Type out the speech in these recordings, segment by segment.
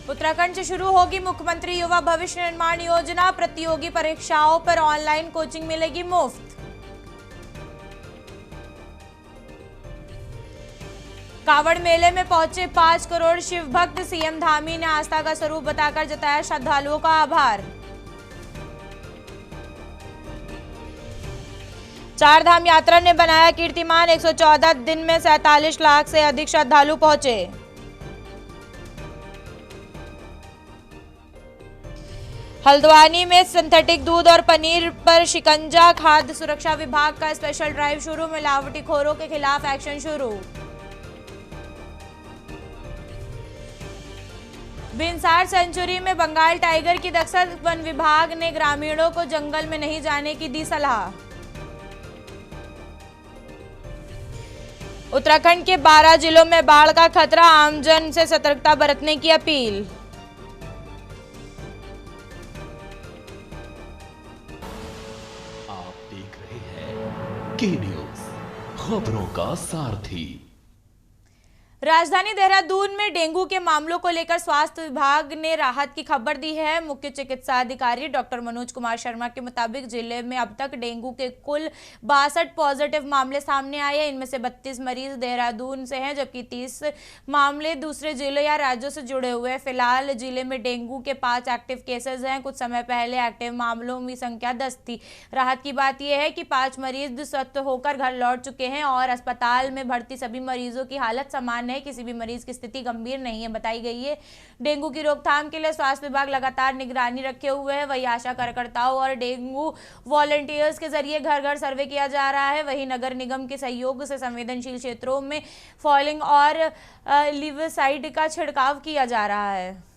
उत्तराखंड से शुरू होगी मुख्यमंत्री युवा भविष्य निर्माण योजना। प्रतियोगी परीक्षाओं पर ऑनलाइन कोचिंग मिलेगी मुफ्त। कांवड़ मेले में पहुंचे 5 करोड़ शिव भक्त। सीएम धामी ने आस्था का स्वरूप बताकर जताया श्रद्धालुओं का आभार। चारधाम यात्रा ने बनाया कीर्तिमान। 114 दिन में 47 लाख से अधिक श्रद्धालु पहुंचे। हल्द्वानी में सिंथेटिक दूध और पनीर पर शिकंजा। खाद्य सुरक्षा विभाग का स्पेशल ड्राइव शुरू। मिलावटीखोरों के खिलाफ एक्शन शुरू। बिनसार सेंचुरी में बंगाल टाइगर की दस्तक। वन विभाग ने ग्रामीणों को जंगल में नहीं जाने की दी सलाह। उत्तराखंड के 12 जिलों में बाढ़ का खतरा। आमजन से सतर्कता बरतने की अपील। आप देख रहे हैं के न्यूज, खबरों का सारथी। राजधानी देहरादून में डेंगू के मामलों को लेकर स्वास्थ्य विभाग ने राहत की खबर दी है। मुख्य चिकित्सा अधिकारी डॉक्टर मनोज कुमार शर्मा के मुताबिक जिले में अब तक डेंगू के कुल 62 पॉजिटिव मामले सामने आए हैं। इनमें से 32 मरीज देहरादून से हैं, जबकि 30 मामले दूसरे जिलों या राज्यों से जुड़े हुए हैं। फिलहाल जिले में डेंगू के 5 एक्टिव केसेज हैं। कुछ समय पहले एक्टिव मामलों की संख्या 10 थी। राहत की बात यह है कि 5 मरीज स्वस्थ होकर घर लौट चुके हैं और अस्पताल में भर्ती सभी मरीजों की हालत सामान्य है। किसी भी मरीज की स्थिति गंभीर नहीं है बताई गई है। डेंगू की रोकथाम के लिए स्वास्थ्य विभाग लगातार निगरानी रखे हुए है। वही आशा कार्यकर्ताओं और डेंगू वॉलंटियर्स के जरिए घर घर सर्वे किया जा रहा है। वही नगर निगम के सहयोग से संवेदनशील क्षेत्रों में फॉलिंग और लिवसाइड का छिड़काव किया जा रहा है।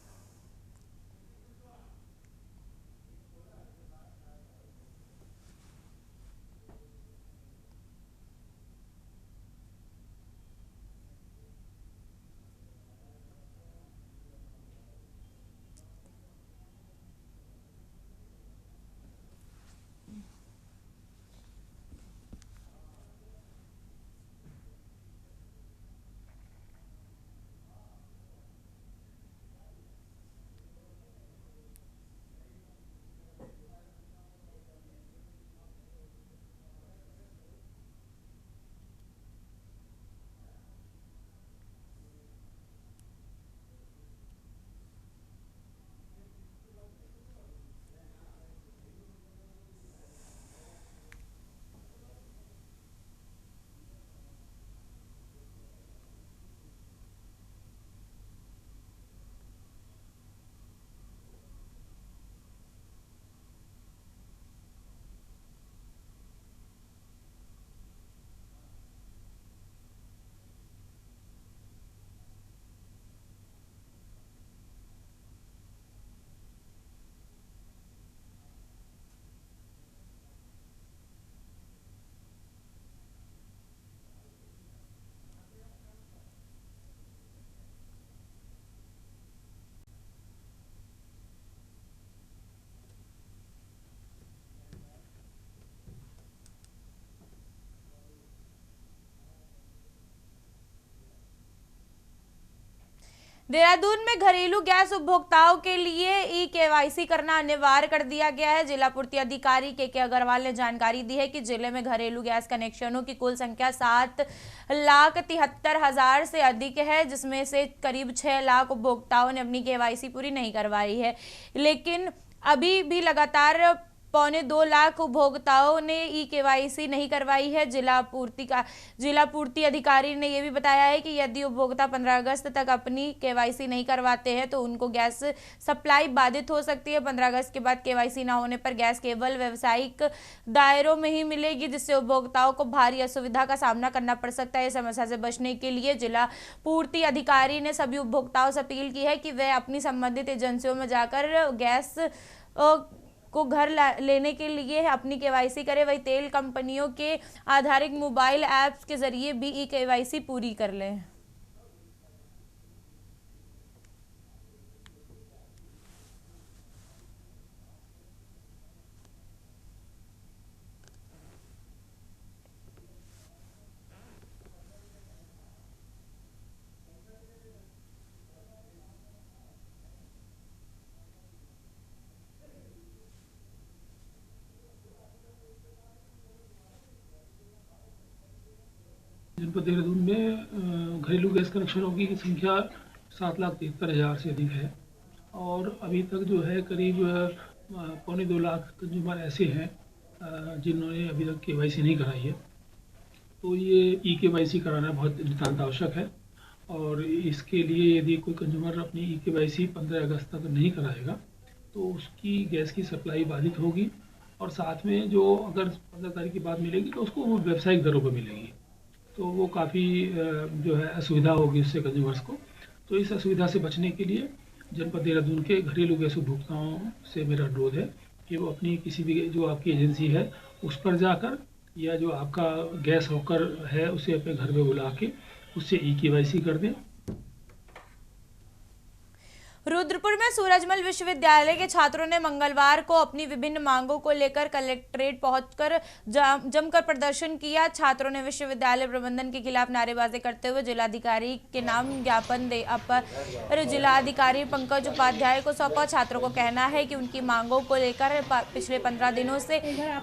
देहरादून में घरेलू गैस उपभोक्ताओं के लिए ई-केवाईसी करना अनिवार्य कर दिया गया है। जिला पूर्ति अधिकारी के अग्रवाल ने जानकारी दी है कि जिले में घरेलू गैस कनेक्शनों की कुल संख्या 7,73,000 से अधिक है, जिसमें से करीब 6 लाख उपभोक्ताओं ने अपनी केवाईसी पूरी नहीं करवाई है। लेकिन अभी भी लगातार 1.25 लाख उपभोक्ताओं ने ई-केवाईसी नहीं करवाई है। जिला पूर्ति अधिकारी ने यह भी बताया है कि यदि उपभोक्ता 15 अगस्त तक अपनी केवाईसी नहीं करवाते हैं तो उनको गैस सप्लाई बाधित हो सकती है। 15 अगस्त के बाद केवाईसी न होने पर गैस केवल व्यावसायिक दायरों में ही मिलेगी, जिससे उपभोक्ताओं को भारी असुविधा का सामना करना पड़ सकता है। इस समस्या से बचने के लिए जिला पूर्ति अधिकारी ने सभी उपभोक्ताओं से अपील की है कि वे अपनी संबंधित एजेंसियों में जाकर गैस को घर लेने के लिए अपनी केवाईसी करें। वही तेल कंपनियों के आधारित मोबाइल ऐप्स के जरिए भी ई-केवाईसी पूरी कर लें। जनपद देहरादून में घरेलू गैस कनेक्शनों की संख्या 7,73,000 से अधिक है और अभी तक जो है करीब 1.25 लाख कंज्यूमर ऐसे हैं जिन्होंने अभी तक KYC नहीं कराई है। तो ये eKYC कराना बहुत नितांत आवश्यक है और इसके लिए यदि कोई कंज्यूमर अपनी eKYC 15 अगस्त तक नहीं कराएगा तो उसकी गैस की सप्लाई बाधित होगी और साथ में जो अगर 15 तारीख के बाद मिलेगी तो उसको वो व्यावसायिक दरों पर मिलेगी, तो वो काफ़ी जो है असुविधा होगी उससे कंज्यूमर्स को। तो इस असुविधा से बचने के लिए जनपद देहरादून के घरेलू गैस उपभोक्ताओं से मेरा अनुरोध है कि वो अपनी किसी भी जो आपकी एजेंसी है उस पर जाकर या जो आपका गैस होकर है उसे अपने घर में बुला के उससे eKYC कर दें। रुद्रपुर में सूरजमल विश्वविद्यालय के छात्रों ने मंगलवार को अपनी विभिन्न मांगों को लेकर कलेक्ट्रेट पहुंचकर जमकर प्रदर्शन किया। छात्रों ने विश्वविद्यालय प्रबंधन के खिलाफ नारेबाजी करते हुए जिलाधिकारी के नाम ज्ञापन दे अपर जिलाधिकारी पंकज उपाध्याय को सौंपा। छात्रों को कहना है कि उनकी मांगों को लेकर पिछले 15 दिनों से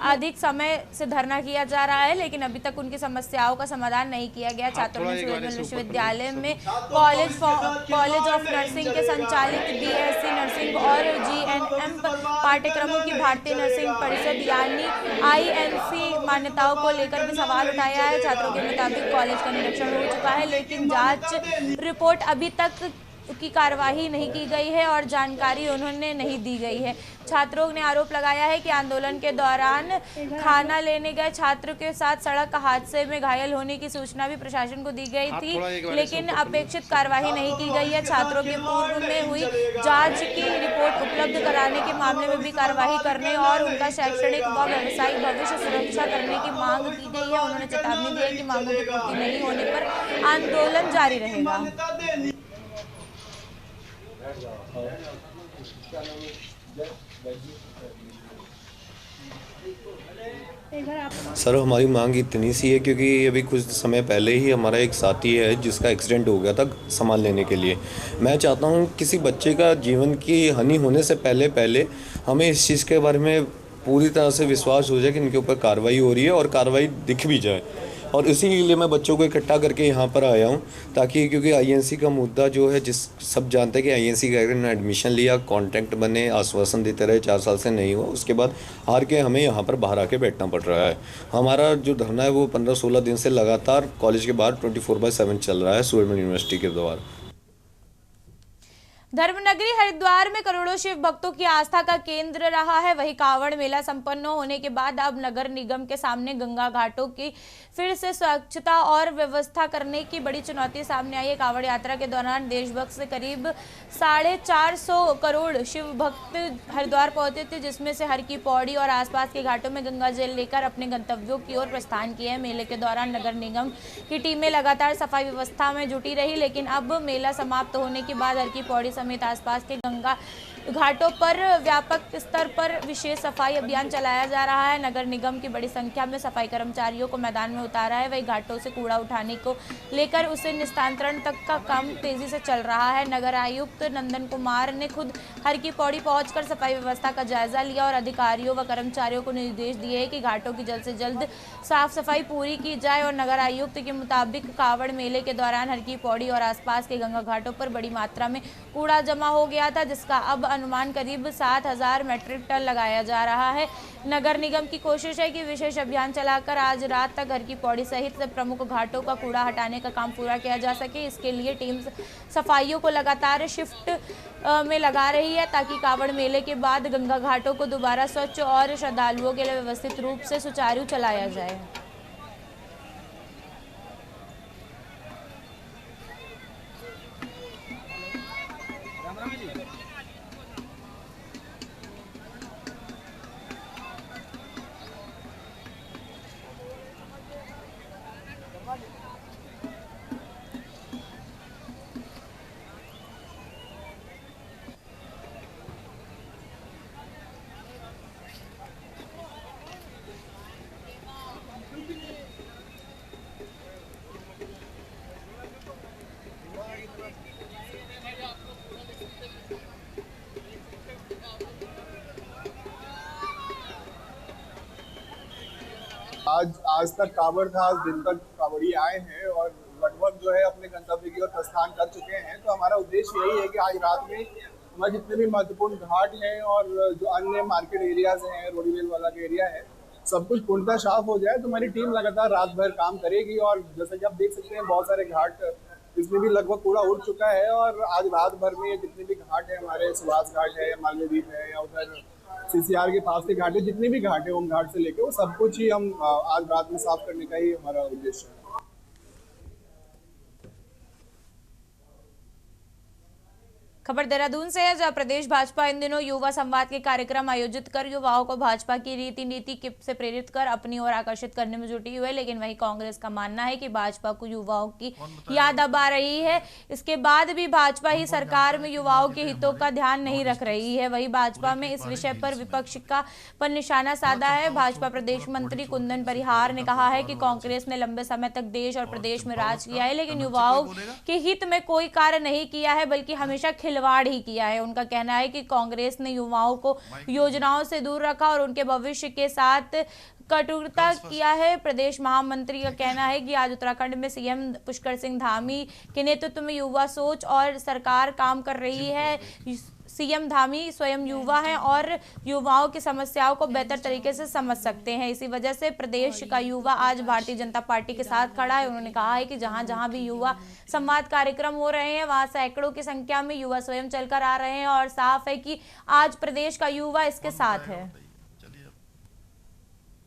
अधिक समय से धरना किया जा रहा है, लेकिन अभी तक उनकी समस्याओं का समाधान नहीं किया गया। छात्रों ने सूरजमल विश्वविद्यालय में कॉलेज ऑफ नर्सिंग के संचालक BSc नर्सिंग और GNM पाठ्यक्रमों की भारतीय नर्सिंग परिषद यानी INC मान्यताओं को लेकर भी सवाल उठाया है। छात्रों के मुताबिक कॉलेज का निरीक्षण हो चुका है, लेकिन जांच रिपोर्ट अभी तक की कार्यवाही नहीं की गई है और जानकारी उन्होंने नहीं दी गई है। छात्रों ने आरोप लगाया है कि आंदोलन के दौरान खाना लेने गए छात्र के साथ सड़क हादसे में घायल होने की सूचना भी प्रशासन को दी गई थी, लेकिन अपेक्षित कार्यवाही नहीं की गई है। छात्रों के पूर्व में हुई जांच की रिपोर्ट उपलब्ध कराने के मामले में भी कार्यवाही करने और उनका शैक्षणिक व व्यावसायिक भविष्य सुरक्षा करने की मांग की गई है। उन्होंने चेतावनी दी है कि मांगों की पूर्ति नहीं होने पर आंदोलन जारी रहेगा। सर हमारी मांग इतनी सी है क्योंकि अभी कुछ समय पहले ही हमारा एक साथी है जिसका एक्सीडेंट हो गया था सामान लेने के लिए। मैं चाहता हूँ किसी बच्चे का जीवन की हानि होने से पहले हमें इस चीज़ के बारे में पूरी तरह से विश्वास हो जाए कि इनके ऊपर कार्रवाई हो रही है और कार्रवाई दिख भी जाए, और इसी के लिए मैं बच्चों को इकट्ठा करके यहाँ पर आया हूँ ताकि क्योंकि INC का मुद्दा जो है जिस सब जानते हैं कि INC का अगर एडमिशन लिया, कॉन्ट्रैक्ट बने, आश्वासन देते रहे, 4 साल से नहीं हुआ, उसके बाद हार के हमें यहाँ पर बाहर आके बैठना पड़ रहा है। हमारा जो धरना है वो 15-16 दिन से लगातार कॉलेज के बाहर 24/7 चल रहा है सूरजमल यूनिवर्सिटी के द्वारा। धर्मनगरी हरिद्वार में करोड़ों शिव भक्तों की आस्था का केंद्र रहा है। वहीं कांवड़ मेला संपन्न होने के बाद अब नगर निगम के सामने गंगा घाटों की फिर से स्वच्छता और व्यवस्था करने की बड़ी चुनौती सामने आई है। कांवड़ यात्रा के दौरान देशभक्त से करीब 450 करोड़ शिव भक्त हरिद्वार पहुंचे थे, जिसमें से हर की पौड़ी और आसपास के घाटों में गंगा जल लेकर अपने गंतव्यों की ओर प्रस्थान किए। मेले के दौरान नगर निगम की टीमें लगातार सफाई व्यवस्था में जुटी रही, लेकिन अब मेला समाप्त होने के बाद हर की पौड़ी समेत आसपास के गंगा घाटों पर व्यापक स्तर पर विशेष सफाई अभियान चलाया जा रहा है। नगर निगम की बड़ी संख्या में सफाई कर्मचारियों को मैदान में उतारा है। वही घाटों से कूड़ा उठाने को लेकर उसे निस्तारण तक का काम तेजी से चल रहा है। नगर आयुक्त नंदन कुमार ने खुद हर की पौड़ी पहुंचकर सफाई व्यवस्था का जायजा लिया और अधिकारियों व कर्मचारियों को निर्देश दिए कि घाटों की जल्द से जल्द साफ सफाई पूरी की जाए। और नगर आयुक्त के मुताबिक कावड़ मेले के दौरान हर की पौड़ी और आसपास के गंगा घाटों पर बड़ी मात्रा में कूड़ा जमा हो गया था, जिसका अब अनुमान करीब 7,000 मीट्रिक टन लगाया जा रहा है। नगर निगम की कोशिश है कि विशेष अभियान चलाकर आज रात तक हर की पौड़ी सहित प्रमुख घाटों का कूड़ा हटाने का काम पूरा किया जा सके। इसके लिए टीम सफाइयों को लगातार शिफ्ट में लगा रही है ताकि कावड़ मेले के बाद गंगा घाटों को दोबारा स्वच्छ और श्रद्धालुओं के लिए व्यवस्थित रूप से सुचारू चलाया जाए। आज तक कावड़ था, आज दिन तक कांवड़िए आए हैं और लगभग जो है अपने गंतव्य की ओर प्रस्थान कर चुके हैं। तो हमारा उद्देश्य यही है कि आज रात में हमारे जितने भी महत्वपूर्ण घाट हैं और जो अन्य मार्केट एरियाज हैं, रोडीवेल वाला का एरिया है, सब कुछ पूर्णतः साफ हो जाए। तो हमारी टीम लगातार रात भर काम करेगी और जैसा कि आप देख सकते हैं बहुत सारे घाट इसमें भी लगभग पूरा उड़ चुका है। और आज रात भर में जितने भी घाट है, हमारे सुभाष घाट है या मालवीय द्वीप है या उधर CCR के पास के घाट है, जितने भी घाट है ओम घाट से लेके वो सब कुछ ही हम आज रात में साफ करने का ही हमारा उद्देश्य है। खबर देहरादून से है, जहां प्रदेश भाजपा इन दिनों युवा संवाद के कार्यक्रम आयोजित कर युवाओं को भाजपा की रीति नीति से प्रेरित कर अपनी ओर आकर्षित करने में जुटी हुई है। लेकिन वहीं कांग्रेस का मानना है कि भाजपा को युवाओं की याद अब आ रही है। इसके बाद भी भाजपा ही सरकार में युवाओं के हितों का ध्यान नहीं रख रही है। वहीं भाजपा में इस विषय पर विपक्ष का पर निशाना साधा है। भाजपा प्रदेश मंत्री कुंदन परिहार ने कहा है कि कांग्रेस ने लंबे समय तक देश और प्रदेश में राज किया है, लेकिन युवाओं के हित में कोई कार्य नहीं किया है, बल्कि हमेशा खिलवाड़ ही किया है। उनका कहना है कि कांग्रेस ने युवाओं को योजनाओं से दूर रखा और उनके भविष्य के साथ कटुता किया है। प्रदेश महामंत्री का कहना है कि आज उत्तराखंड में सीएम पुष्कर सिंह धामी के नेतृत्व में युवा सोच और सरकार काम कर रही है। सीएम धामी स्वयं युवा हैं और युवाओं की समस्याओं को बेहतर तरीके से समझ सकते हैं। इसी वजह से प्रदेश का युवा आज भारतीय जनता पार्टी के साथ खड़ा है। उन्होंने कहा है कि जहां जहां भी युवा संवाद कार्यक्रम हो रहे हैं वहां सैकड़ों की संख्या में युवा स्वयं चलकर आ रहे हैं और साफ है कि आज प्रदेश का युवा इसके साथ है। चलिए,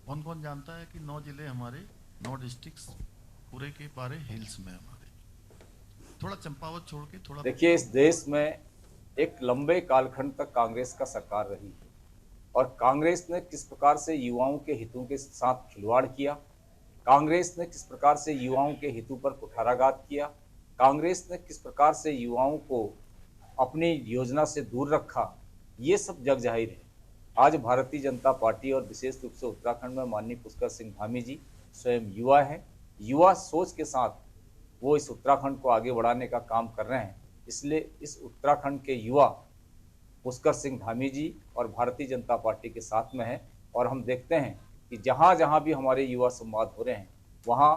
कौन कौन जानता है कि 9 जिले हमारे 9 डिस्ट्रिक्ट्स पूरे के बारे हिल्स में हमारे, थोड़ा चंपावत छोड़ के थोड़ा देखिए, इस देश में एक लंबे कालखंड तक कांग्रेस का सरकार रही है और कांग्रेस ने किस प्रकार से युवाओं के हितों के साथ खिलवाड़ किया, कांग्रेस ने किस प्रकार से युवाओं के हितों पर कुठाराघात किया, कांग्रेस ने किस प्रकार से युवाओं को अपनी योजना से दूर रखा, ये सब जग जाहिर है। आज भारतीय जनता पार्टी और विशेष रूप से उत्तराखंड में माननीय पुष्कर सिंह धामी जी स्वयं युवा हैं। युवा सोच के साथ वो इस उत्तराखंड को आगे बढ़ाने का काम कर रहे हैं। इसलिए इस उत्तराखंड के युवा पुष्कर सिंह धामी जी और भारतीय जनता पार्टी के साथ में हैं और हम देखते हैं कि जहाँ जहाँ भी हमारे युवा संवाद हो रहे हैं वहाँ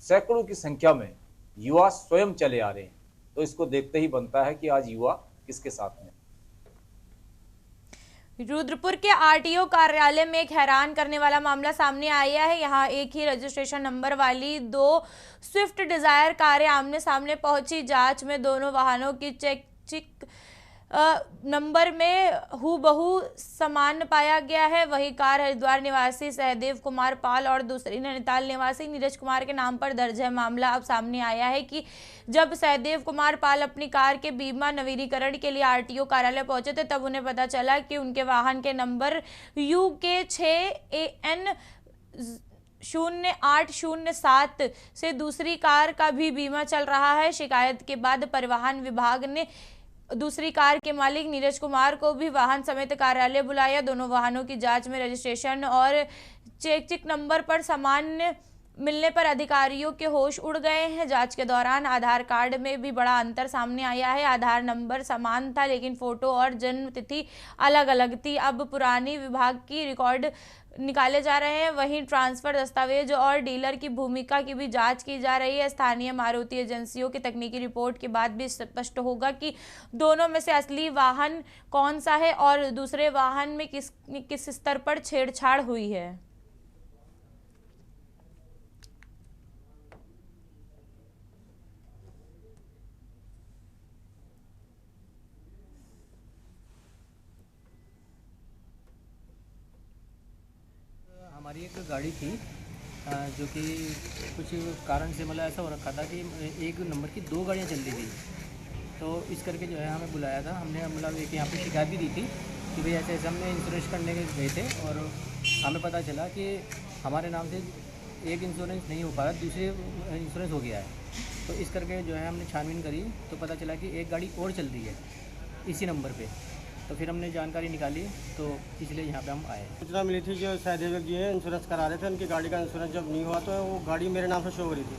सैकड़ों की संख्या में युवा स्वयं चले आ रहे हैं। तो इसको देखते ही बनता है कि आज युवा किसके साथ में। रुद्रपुर के आरटीओ कार्यालय में एक हैरान करने वाला मामला सामने आया है। यहां एक ही रजिस्ट्रेशन नंबर वाली 2 स्विफ्ट डिजायर कारें आमने सामने पहुंची। जांच में दोनों वाहनों की चेक नंबर में हूबहू समान पाया गया है। वही कार हरिद्वार निवासी सहदेव कुमार पाल और दूसरी नैनीताल निवासी नीरज कुमार के नाम पर दर्ज है। मामला अब सामने आया है कि जब सहदेव कुमार पाल अपनी कार के बीमा नवीनीकरण के लिए आरटीओ कार्यालय पहुंचे थे तब उन्हें पता चला कि उनके वाहन के नंबर UK6AN 0807 से दूसरी कार का भी बीमा चल रहा है। शिकायत के बाद परिवहन विभाग ने दूसरी कार के मालिक नीरज कुमार को भी वाहन समेत कार्यालय बुलाया। दोनों वाहनों की जांच में रजिस्ट्रेशन और चेक नंबर पर सामान्य मिलने पर अधिकारियों के होश उड़ गए हैं। जांच के दौरान आधार कार्ड में भी बड़ा अंतर सामने आया है। आधार नंबर समान था लेकिन फोटो और जन्म तिथि अलग अलग थी। अब पुरानी विभाग की रिकॉर्ड निकाले जा रहे हैं। वहीं ट्रांसफर दस्तावेज और डीलर की भूमिका की भी जांच की जा रही है। स्थानीय मारुति एजेंसियों की तकनीकी रिपोर्ट के बाद भी स्पष्ट होगा कि दोनों में से असली वाहन कौन सा है और दूसरे वाहन में किस स्तर पर छेड़छाड़ हुई है। हमारी एक गाड़ी थी जो कि कुछ कारण से मतलब ऐसा हो रखा था कि एक नंबर की 2 गाड़ियाँ चल रही थी। तो इस करके जो है हमें बुलाया था। हमने मतलब एक यहाँ पे शिकायत भी दी थी कि भाई ऐसे हमने इंश्योरेंस करने के गए थे और हमें पता चला कि हमारे नाम से एक इंश्योरेंस नहीं हो पा रहा, दूसरे इंश्योरेंस हो गया है। तो इस करके जो है हमने छानबीन करी तो पता चला कि एक गाड़ी और चल रही है इसी नंबर पे। तो फिर हमने जानकारी निकाली तो इसलिए यहाँ पे हम आए। सूचना मिली थी जो सहदेव जी है इंश्योरेंस करा रहे थे, उनकी गाड़ी का इंश्योरेंस जब नहीं हुआ तो वो गाड़ी मेरे नाम से शो हो रही थी।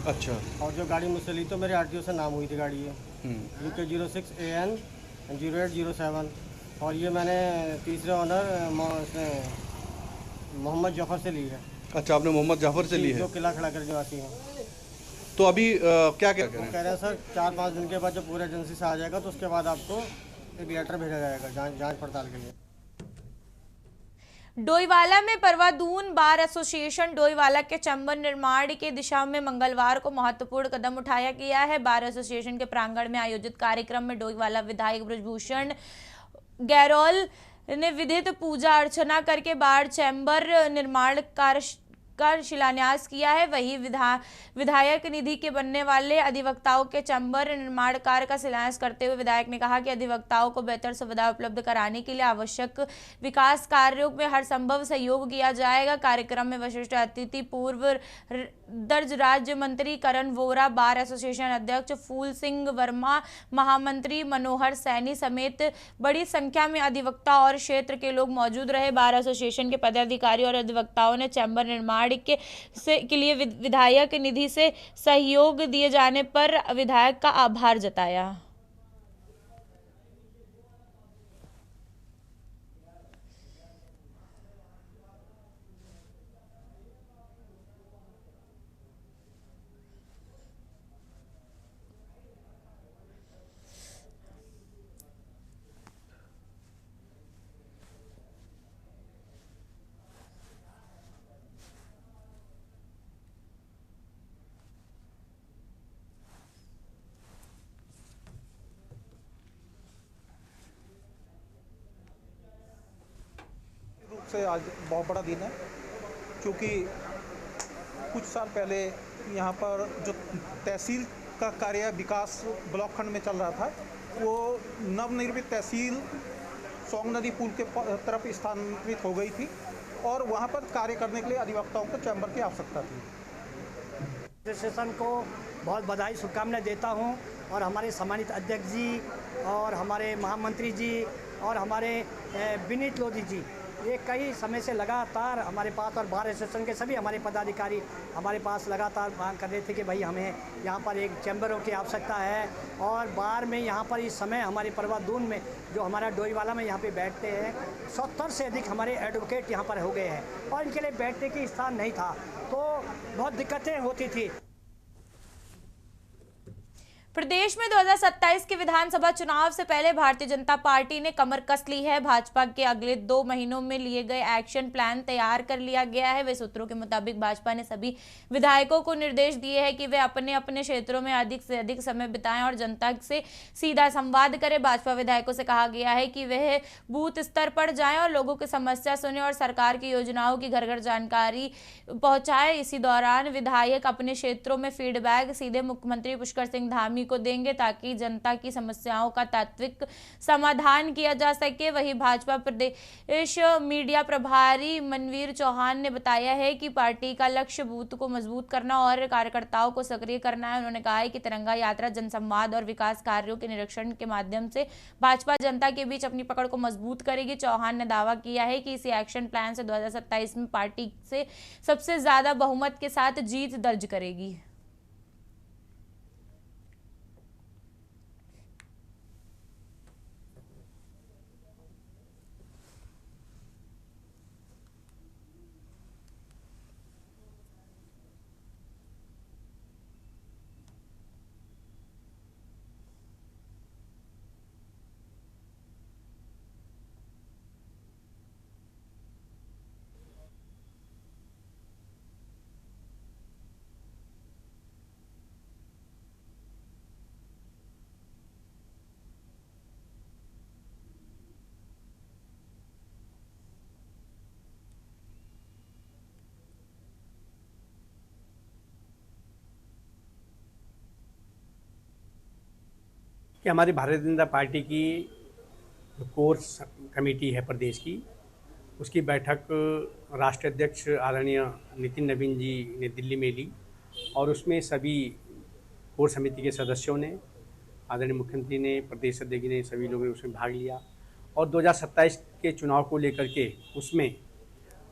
अच्छा। और जो गाड़ी मुझसे ली तो मेरे आरटीओ से नाम हुई थी गाड़ी ये UK06AN 0807 और ये मैंने तीसरे ऑनर मोहम्मद जफर से ली है। अच्छा, आपने मोहम्मद जाफर से ली है? जो किला खड़ा कर जो आती है। तो अभी क्या क्या कह रहे हैं सर, 4-5 दिन के बाद जब पूरे एजेंसी से आ जाएगा तो उसके बाद आपको एक लेटर भेजा जाएगा जांच पड़ताल के लिए। डोईवाला में परवादून बार एसोसिएशन डोईवाला के चैम्बर निर्माण की दिशा में मंगलवार को महत्वपूर्ण कदम उठाया गया है। बार एसोसिएशन के प्रांगण में आयोजित कार्यक्रम में डोईवाला विधायक ब्रजभूषण गैरोल ने विधित पूजा अर्चना करके बार चैम्बर निर्माण कार्य का शिलान्यास किया है। वहीं विधायक निधि के बनने वाले अधिवक्ताओं के चैम्बर निर्माण कार्य का शिलान्यास करते हुए विधायक ने कहा कि अधिवक्ताओं को बेहतर सुविधा उपलब्ध कराने के लिए आवश्यक विकास कार्यों में हर संभव सहयोग किया जाएगा। कार्यक्रम में विशिष्ट अतिथि पूर्व दर्ज राज्य मंत्री करण वोरा, बार एसोसिएशन अध्यक्ष फूल सिंह वर्मा, महामंत्री मनोहर सैनी समेत बड़ी संख्या में अधिवक्ता और क्षेत्र के लोग मौजूद रहे। बार एसोसिएशन के पदाधिकारी और अधिवक्ताओं ने चैम्बर निर्माण के लिए विधायक निधि से सहयोग दिए जाने पर विधायक का आभार जताया। से आज बहुत बड़ा दिन है, क्योंकि कुछ साल पहले यहाँ पर जो तहसील का कार्य विकास ब्लॉक खंड में चल रहा था, वो नवनिर्मित तहसील सोंग नदी पुल के तरफ स्थानांतरित हो गई थी और वहाँ पर कार्य करने के लिए अधिवक्ताओं को चैम्बर की आवश्यकता थी। एसोसिएशन को बहुत बधाई शुभकामनाएं देता हूँ और हमारे सम्मानित अध्यक्ष जी और हमारे महामंत्री जी और हमारे विनीत लोधी जी, ये कई समय से लगातार हमारे पास और बार एसोसिएशन के सभी हमारे पदाधिकारी हमारे पास लगातार मांग कर रहे थे कि भाई हमें यहाँ पर एक चैम्बरों की आवश्यकता है। और बार में यहाँ पर इस समय हमारे परवादून में जो हमारा डोईवाला में यहाँ पे बैठते हैं 70 से अधिक हमारे एडवोकेट यहाँ पर हो गए हैं और इनके लिए बैठने की स्थान नहीं था, तो बहुत दिक्कतें होती थी। प्रदेश में 2027 के विधानसभा चुनाव से पहले भारतीय जनता पार्टी ने कमर कस ली है। भाजपा के अगले 2 महीनों में लिए गए एक्शन प्लान तैयार कर लिया गया है। वे सूत्रों के मुताबिक भाजपा ने सभी विधायकों को निर्देश दिए हैं कि वे अपने अपने क्षेत्रों में अधिक से अधिक समय बिताएं और जनता से सीधा संवाद करें। भाजपा विधायकों से कहा गया है कि वह बूथ स्तर पर जाएं और लोगों की समस्या सुने और सरकार की योजनाओं की घर घर जानकारी पहुंचाए। इसी दौरान विधायक अपने क्षेत्रों में फीडबैक सीधे मुख्यमंत्री पुष्कर सिंह धामी को देंगे ताकि जनता की समस्याओं का तात्विक समाधान किया जा सके। वहीं भाजपा प्रदेश मीडिया प्रभारी मनवीर चौहान ने बताया है कि पार्टी का लक्ष्य बूथ को मजबूत करना और कार्यकर्ताओं को सक्रिय करना है। उन्होंने कहा है कि तिरंगा यात्रा, जनसंवाद और विकास कार्यों के निरीक्षण के माध्यम से भाजपा जनता के बीच अपनी पकड़ को मजबूत करेगी। चौहान ने दावा किया है कि इसी एक्शन प्लान से 2027 में पार्टी से सबसे ज्यादा बहुमत के साथ जीत दर्ज करेगी। कि हमारी भारतीय जनता पार्टी की जो कोर कमेटी है प्रदेश की, उसकी बैठक राष्ट्रीय अध्यक्ष आदरणीय नितिन नवीन जी ने दिल्ली में ली और उसमें सभी कोर समिति के सदस्यों ने, आदरणीय मुख्यमंत्री ने, प्रदेश अध्यक्ष ने, सभी लोगों ने उसमें भाग लिया और 2027 के चुनाव को लेकर के उसमें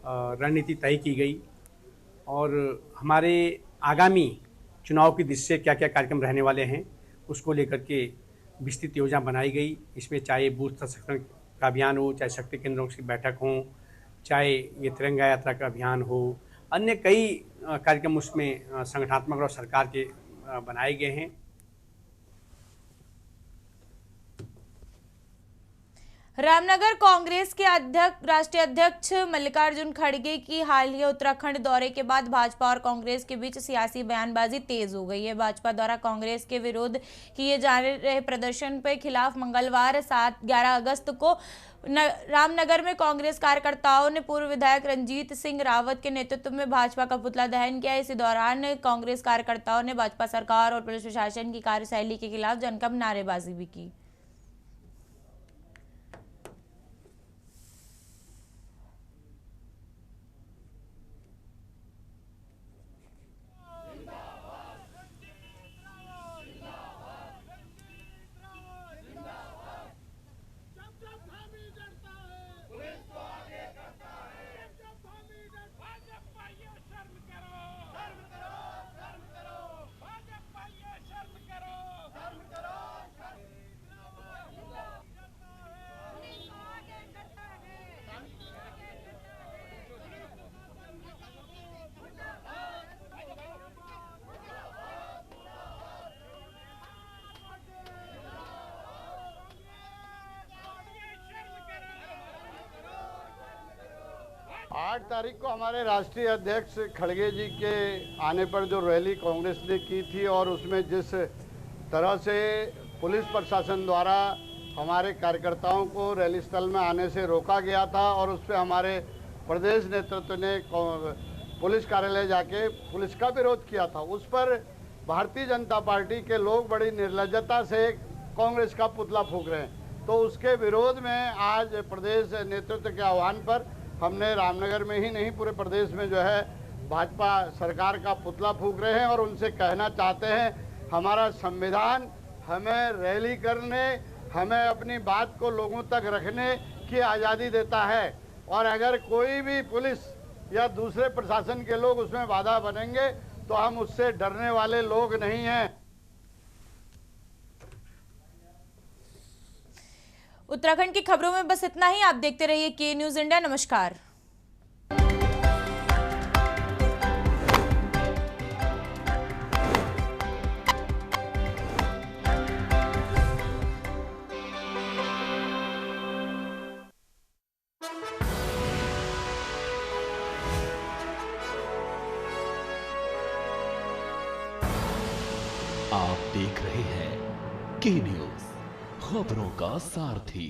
रणनीति तय की गई और हमारे आगामी चुनाव की दृष्टि से क्या क्या कार्यक्रम रहने वाले हैं उसको लेकर के विस्तृत योजना बनाई गई। इसमें चाहे बूथ सशक्तिकरण का अभियान हो, चाहे शक्ति केंद्रों की बैठक हो, चाहे ये तिरंगा यात्रा का अभियान हो, अन्य कई कार्यक्रम उसमें संगठनात्मक और सरकार के बनाए गए हैं। रामनगर कांग्रेस के राष्ट्रीय अध्यक्ष मल्लिकार्जुन खड़गे की हालिया उत्तराखंड दौरे के बाद भाजपा और कांग्रेस के बीच सियासी बयानबाजी तेज हो गई है। भाजपा द्वारा कांग्रेस के विरोध किए जा रहे प्रदर्शन के खिलाफ मंगलवार 11 अगस्त को रामनगर में कांग्रेस कार्यकर्ताओं ने पूर्व विधायक रंजीत सिंह रावत के नेतृत्व में भाजपा का पुतला दहन किया। इसी दौरान कांग्रेस कार्यकर्ताओं ने भाजपा सरकार और पुलिस प्रशासन की कार्यशैली के खिलाफ जमकर नारेबाजी भी की। आठ तारीख को हमारे राष्ट्रीय अध्यक्ष खड़गे जी के आने पर जो रैली कांग्रेस ने की थी और उसमें जिस तरह से पुलिस प्रशासन द्वारा हमारे कार्यकर्ताओं को रैली स्थल में आने से रोका गया था और उस पर हमारे प्रदेश नेतृत्व ने पुलिस कार्यालय जाके पुलिस का विरोध किया था। उस पर भारतीय जनता पार्टी के लोग बड़ी निर्लज्जता से कांग्रेस का पुतला फूंक रहे हैं। तो उसके विरोध में आज प्रदेश नेतृत्व के आह्वान पर हमने रामनगर में ही नहीं पूरे प्रदेश में जो है भाजपा सरकार का पुतला फूंक रहे हैं और उनसे कहना चाहते हैं हमारा संविधान हमें रैली करने, हमें अपनी बात को लोगों तक रखने की आज़ादी देता है और अगर कोई भी पुलिस या दूसरे प्रशासन के लोग उसमें बाधा बनेंगे तो हम उससे डरने वाले लोग नहीं हैं। उत्तराखंड की खबरों में बस इतना ही। आप देखते रहिए के न्यूज़ इंडिया। नमस्कार। आप देख रहे हैं के न्यूज़, खबरों का सारथी।